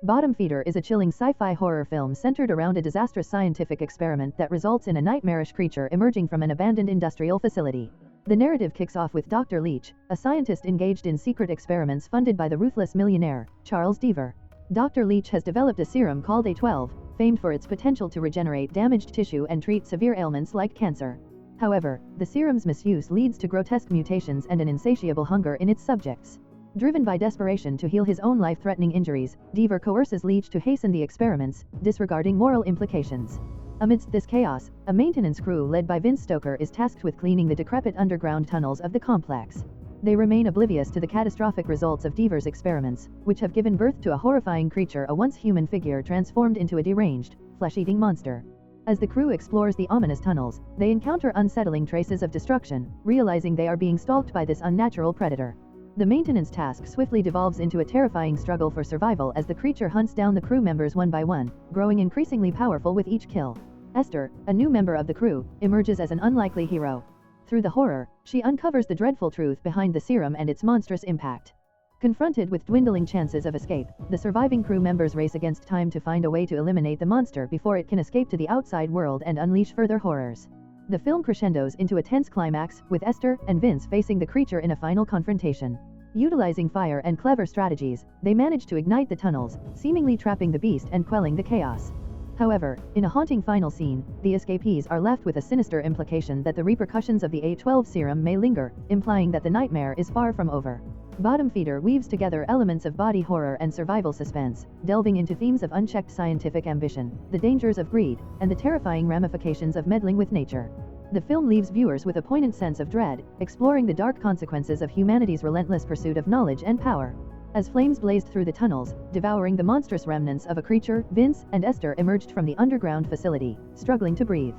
Bottom Feeder is a chilling sci-fi horror film centered around a disastrous scientific experiment that results in a nightmarish creature emerging from an abandoned industrial facility. The narrative kicks off with Dr. Leach, a scientist engaged in secret experiments funded by the ruthless millionaire, Charles Deaver. Dr. Leach has developed a serum called A12, famed for its potential to regenerate damaged tissue and treat severe ailments like cancer. However, the serum's misuse leads to grotesque mutations and an insatiable hunger in its subjects. Driven by desperation to heal his own life-threatening injuries, Deaver coerces Leach to hasten the experiments, disregarding moral implications. Amidst this chaos, a maintenance crew led by Vince Stoker is tasked with cleaning the decrepit underground tunnels of the complex. They remain oblivious to the catastrophic results of Deaver's experiments, which have given birth to a horrifying creature, a once human figure transformed into a deranged, flesh-eating monster. As the crew explores the ominous tunnels, they encounter unsettling traces of destruction, realizing they are being stalked by this unnatural predator. The maintenance task swiftly devolves into a terrifying struggle for survival as the creature hunts down the crew members one by one, growing increasingly powerful with each kill. Esther, a new member of the crew, emerges as an unlikely hero. Through the horror, she uncovers the dreadful truth behind the serum and its monstrous impact. Confronted with dwindling chances of escape, the surviving crew members race against time to find a way to eliminate the monster before it can escape to the outside world and unleash further horrors. The film crescendos into a tense climax, with Esther and Vince facing the creature in a final confrontation. Utilizing fire and clever strategies, they manage to ignite the tunnels, seemingly trapping the beast and quelling the chaos. However, in a haunting final scene, the escapees are left with a sinister implication that the repercussions of the A12 serum may linger, implying that the nightmare is far from over. Bottom Feeder weaves together elements of body horror and survival suspense, delving into themes of unchecked scientific ambition, the dangers of greed, and the terrifying ramifications of meddling with nature. The film leaves viewers with a poignant sense of dread, exploring the dark consequences of humanity's relentless pursuit of knowledge and power. As flames blazed through the tunnels, devouring the monstrous remnants of a creature, Vince and Esther emerged from the underground facility, struggling to breathe.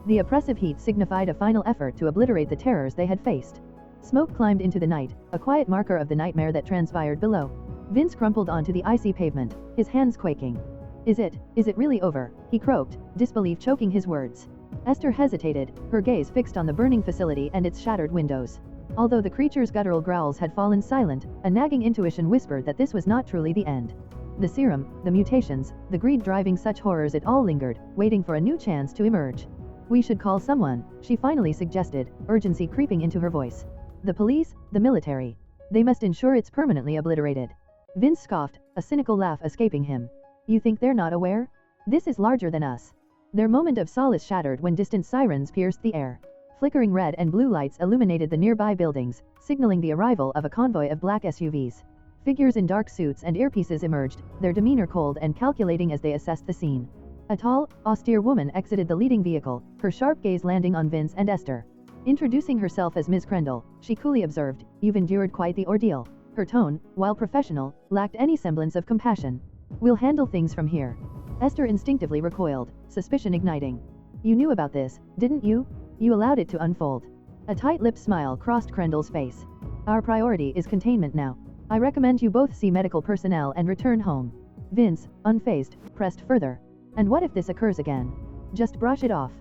The oppressive heat signified a final effort to obliterate the terrors they had faced. Smoke climbed into the night, a quiet marker of the nightmare that transpired below. Vince crumpled onto the icy pavement, his hands quaking. Is it really over?" he croaked, disbelief choking his words. Esther hesitated, her gaze fixed on the burning facility and its shattered windows. Although the creature's guttural growls had fallen silent, a nagging intuition whispered that this was not truly the end. The serum, the mutations, the greed driving such horrors, it all lingered, waiting for a new chance to emerge. "We should call someone," she finally suggested, urgency creeping into her voice. "The police, the military. They must ensure it's permanently obliterated." Vince scoffed, a cynical laugh escaping him. "You think they're not aware? This is larger than us." Their moment of solace shattered when distant sirens pierced the air. Flickering red and blue lights illuminated the nearby buildings, signaling the arrival of a convoy of black SUVs. Figures in dark suits and earpieces emerged, their demeanor cold and calculating as they assessed the scene. A tall, austere woman exited the leading vehicle, her sharp gaze landing on Vince and Esther. Introducing herself as Ms. Crendel, she coolly observed, "You've endured quite the ordeal." Her tone, while professional, lacked any semblance of compassion. "We'll handle things from here." Esther instinctively recoiled, suspicion igniting. "You knew about this, didn't you? You allowed it to unfold." A tight-lipped smile crossed Crendel's face. "Our priority is containment now. I recommend you both see medical personnel and return home." Vince, unfazed, pressed further. "And what if this occurs again? Just brush it off."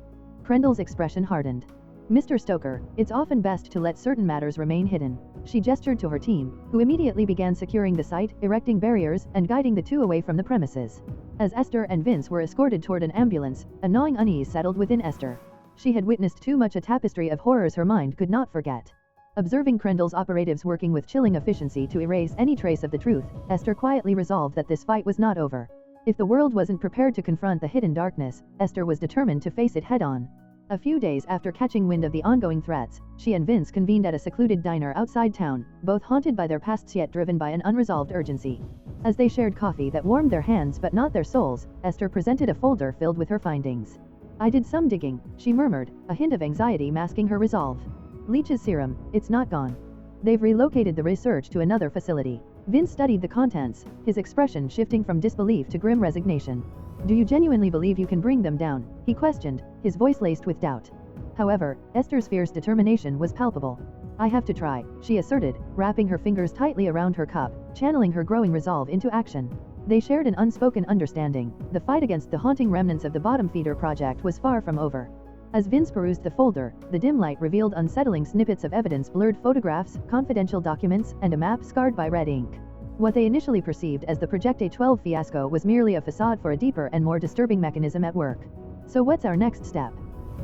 Crendel's expression hardened. "Mr. Stoker, it's often best to let certain matters remain hidden." She gestured to her team, who immediately began securing the site, erecting barriers, and guiding the two away from the premises. As Esther and Vince were escorted toward an ambulance, a gnawing unease settled within Esther. She had witnessed too much, a tapestry of horrors her mind could not forget. Observing Crendel's operatives working with chilling efficiency to erase any trace of the truth, Esther quietly resolved that this fight was not over. If the world wasn't prepared to confront the hidden darkness, Esther was determined to face it head-on. A few days after catching wind of the ongoing threats, she and Vince convened at a secluded diner outside town, both haunted by their pasts yet driven by an unresolved urgency. As they shared coffee that warmed their hands but not their souls, Esther presented a folder filled with her findings. "I did some digging," she murmured, a hint of anxiety masking her resolve. "Leach's serum, it's not gone. They've relocated the research to another facility." Vince studied the contents, his expression shifting from disbelief to grim resignation. "Do you genuinely believe you can bring them down?" he questioned, his voice laced with doubt. However, Esther's fierce determination was palpable. "I have to try," she asserted, wrapping her fingers tightly around her cup, channeling her growing resolve into action. They shared an unspoken understanding. The fight against the haunting remnants of the Bottom Feeder project was far from over. As Vince perused the folder, the dim light revealed unsettling snippets of evidence, blurred photographs, confidential documents, and a map scarred by red ink. What they initially perceived as the Project A12 fiasco was merely a facade for a deeper and more disturbing mechanism at work. So what's our next step?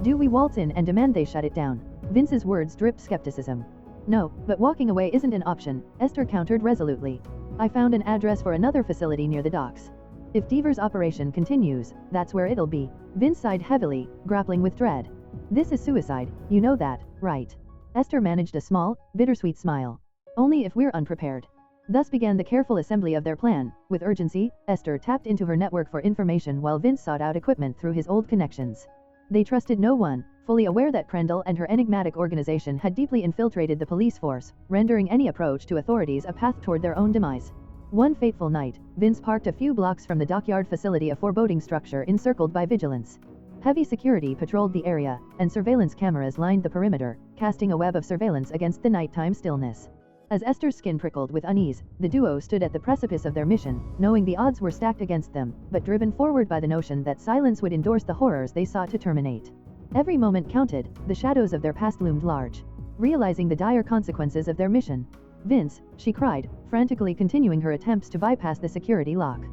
Do we waltz in and demand they shut it down? Vince's words dripped skepticism. No, but walking away isn't an option, Esther countered resolutely. I found an address for another facility near the docks. If Deaver's operation continues, that's where it'll be. Vince sighed heavily, grappling with dread. This is suicide, you know that, right? Esther managed a small, bittersweet smile. Only if we're unprepared. Thus began the careful assembly of their plan. With urgency, Esther tapped into her network for information while Vince sought out equipment through his old connections. They trusted no one, fully aware that Crendel and her enigmatic organization had deeply infiltrated the police force, rendering any approach to authorities a path toward their own demise. One fateful night, Vince parked a few blocks from the dockyard facility, a foreboding structure encircled by vigilance. Heavy security patrolled the area, and surveillance cameras lined the perimeter, casting a web of surveillance against the nighttime stillness. As Esther's skin prickled with unease, the duo stood at the precipice of their mission, knowing the odds were stacked against them, but driven forward by the notion that silence would endorse the horrors they sought to terminate. Every moment counted, the shadows of their past loomed large. Realizing the dire consequences of their mission, Vince, she cried, frantically continuing her attempts to bypass the security lock.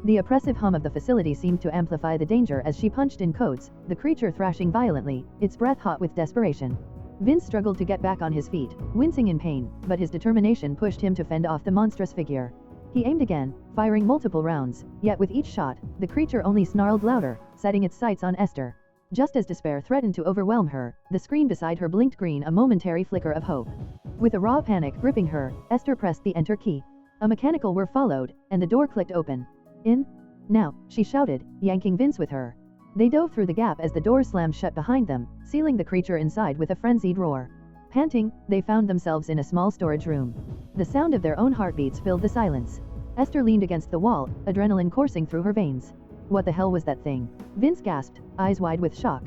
The oppressive hum of the facility seemed to amplify the danger as she punched in codes, the creature thrashing violently, its breath hot with desperation. Vince struggled to get back on his feet, wincing in pain, but his determination pushed him to fend off the monstrous figure. He aimed again, firing multiple rounds, yet with each shot, the creature only snarled louder, setting its sights on Esther. Just as despair threatened to overwhelm her, the screen beside her blinked green, a momentary flicker of hope. With a raw panic gripping her, Esther pressed the enter key. A mechanical whir followed, and the door clicked open. In? Now, she shouted, yanking Vince with her. They dove through the gap as the door slammed shut behind them, sealing the creature inside with a frenzied roar. Panting, they found themselves in a small storage room. The sound of their own heartbeats filled the silence. Esther leaned against the wall, adrenaline coursing through her veins. What the hell was that thing? Vince gasped, eyes wide with shock.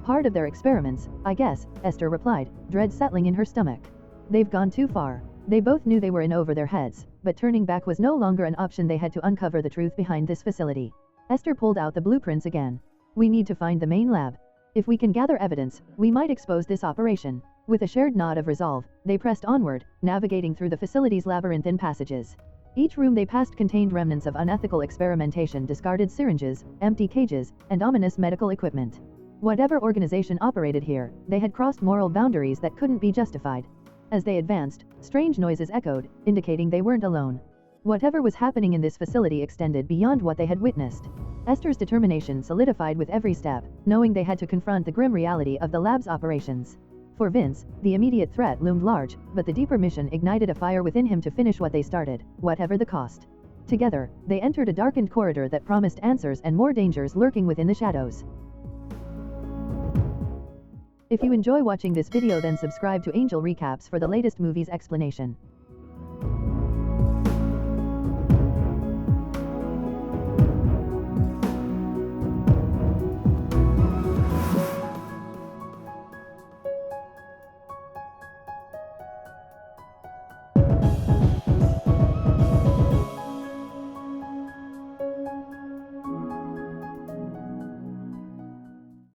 Part of their experiments, I guess, Esther replied, dread settling in her stomach. They've gone too far. They both knew they were in over their heads, but turning back was no longer an option. They had to uncover the truth behind this facility. Esther pulled out the blueprints again. We need to find the main lab. If we can gather evidence, we might expose this operation. With a shared nod of resolve, they pressed onward, navigating through the facility's labyrinthine passages. Each room they passed contained remnants of unethical experimentation, discarded syringes, empty cages, and ominous medical equipment. Whatever organization operated here, they had crossed moral boundaries that couldn't be justified. As they advanced, strange noises echoed, indicating they weren't alone. Whatever was happening in this facility extended beyond what they had witnessed. Esther's determination solidified with every step, knowing they had to confront the grim reality of the lab's operations. For Vince, the immediate threat loomed large, but the deeper mission ignited a fire within him to finish what they started, whatever the cost. Together, they entered a darkened corridor that promised answers and more dangers lurking within the shadows. If you enjoy watching this video, then subscribe to Angel Recaps for the latest movies explanation.